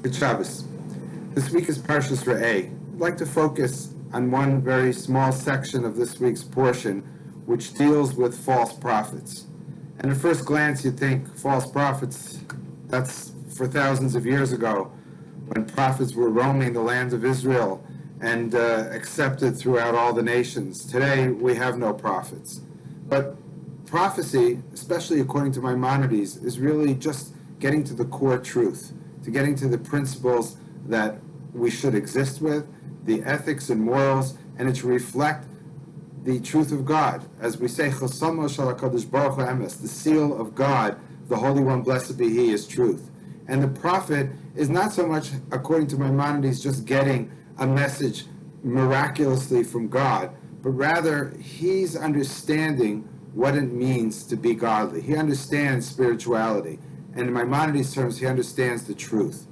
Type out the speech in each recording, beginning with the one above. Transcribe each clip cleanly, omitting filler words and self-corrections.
Good Shabbos. This week is Parshat Re'eh. I'd like to focus on one very small section of this week's portion, which deals with false prophets. And at first glance, you'd think false prophets, that's for thousands of years ago, when prophets were roaming the land of Israel and accepted throughout all the nations. Today, we have no prophets. But prophecy, especially according to Maimonides, is really just getting to the core truth, to getting to the principles that we should exist with, the ethics and morals, and it should reflect the truth of God. As we say, Chosamo Shel HaKadosh Baruch Hu Emes, the seal of God, the Holy One, blessed be He, is truth. And the prophet is not so much, according to Maimonides, just getting a message miraculously from God, but rather he's understanding what it means to be godly. He understands spirituality. And in Maimonides' terms, he understands the truth.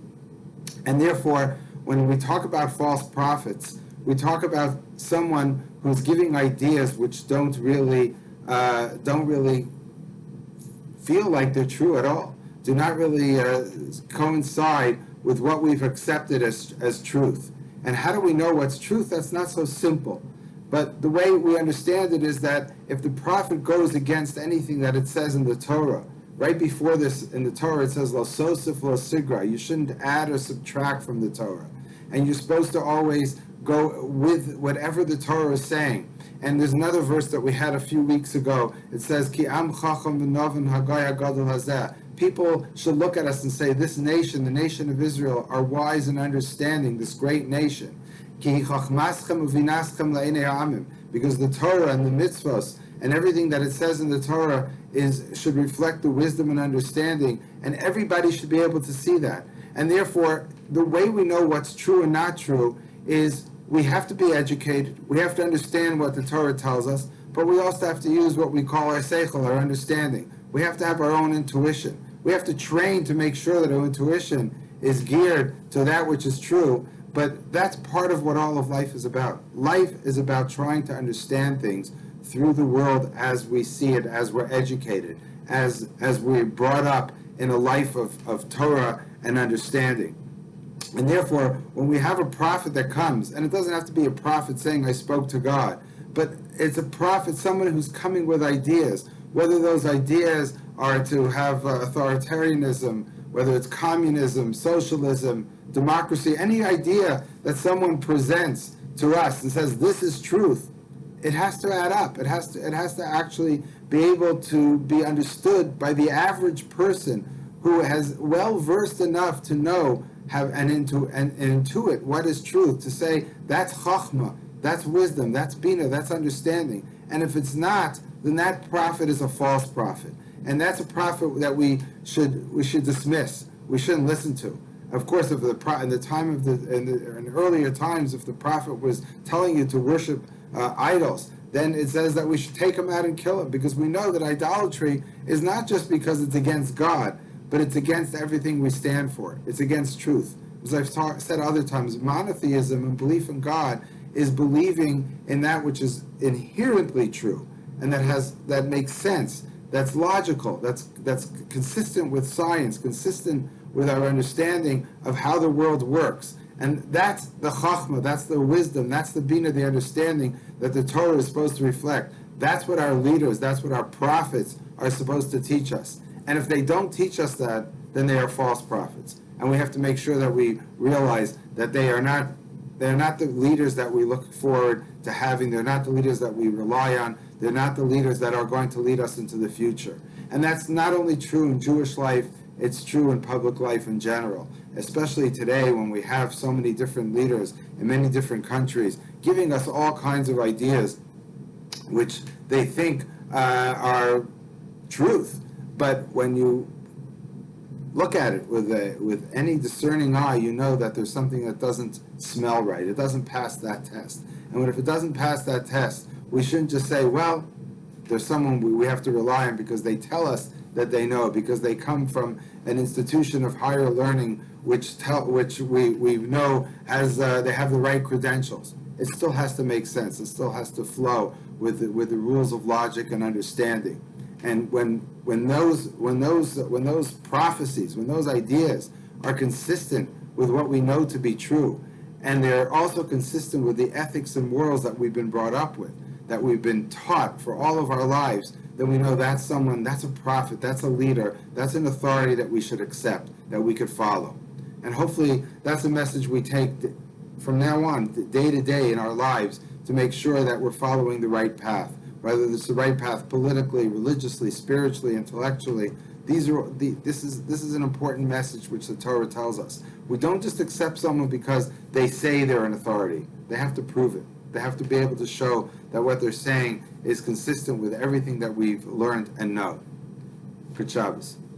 And therefore, when we talk about false prophets, we talk about someone who's giving ideas which don't really feel like they're true at all, do not really coincide with what we've accepted as truth. And how do we know what's truth? That's not so simple. But the way we understand it is that if the prophet goes against anything that it says in the Torah, right before this in the Torah it says, Lo sosif lo sigra, you shouldn't add or subtract from the Torah. And you're supposed to always go with whatever the Torah is saying. And there's another verse that we had a few weeks ago. It says, Ki am chacham v'novin hagay hagadol hazeh. People should look at us and say, this nation, the nation of Israel, are wise and understanding, this great nation. Ki chachmaschem uvinaschem la'inei ha'amim. Because the Torah and the mitzvos and everything that it says in the Torah should reflect the wisdom and understanding, and everybody should be able to see that. And therefore, the way we know what's true and not true is we have to be educated, we have to understand what the Torah tells us, but we also have to use what we call our seichel, our understanding. We have to have our own intuition. We have to train to make sure that our intuition is geared to that which is true, but that's part of what all of life is about. Life is about trying to understand things through the world as we see it, as we're educated, as we're brought up in a life of Torah and understanding. And therefore, when we have a prophet that comes, and it doesn't have to be a prophet saying, I spoke to God, but it's a prophet, someone who's coming with ideas, whether those ideas are to have authoritarianism, whether it's communism, socialism, democracy, any idea that someone presents to us and says, this is truth, it has to add up. It has to actually be able to be understood by the average person who has well versed enough to know and intuit what is truth, to say that's chachma, that's wisdom, that's bina, that's understanding. And if it's not, then that prophet is a false prophet, and that's a prophet that we should dismiss. We shouldn't listen to. Of course, if in earlier times, if the prophet was telling you to worship idols, then it says that we should take him out and kill him, because we know that idolatry is not just because it's against God, but it's against everything we stand for. It's against truth. As I've said other times, monotheism and belief in God is believing in that which is inherently true, and that makes sense, that's logical, that's consistent with science, consistent with our understanding of how the world works. And that's the chachma, that's the wisdom, that's the bina, the understanding that the Torah is supposed to reflect. That's what our leaders, that's what our prophets are supposed to teach us. And if they don't teach us that, then they are false prophets. And we have to make sure that we realize that they're not the leaders that we look forward to having. They're not the leaders that we rely on. They're not the leaders that are going to lead us into the future. And that's not only true in Jewish life, it's true in public life in general, especially today when we have so many different leaders in many different countries giving us all kinds of ideas which they think are truth. But when you look at it with any discerning eye, you know that there's something that doesn't smell right. It doesn't pass that test. And if it doesn't pass that test, we shouldn't just say, well, there's someone we have to rely on because they tell us that they know, because they come from an institution of higher learning which we know has they have the right credentials. It still has to make sense. It still has to flow with the rules of logic and understanding. And when those prophecies, when those ideas are consistent with what we know to be true, and they're also consistent with the ethics and morals that we've been brought up with, that we've been taught for all of our lives, then we know that's someone, that's a prophet, that's a leader, that's an authority that we should accept, that we could follow. And hopefully that's a message we take from now on, day to day in our lives, to make sure that we're following the right path, whether it's the right path politically, religiously, spiritually, intellectually. This is an important message which the Torah tells us. We don't just accept someone because they say they're an authority. They have to prove it. They have to be able to show that what they're saying is consistent with everything that we've learned and know. Good Shabbos.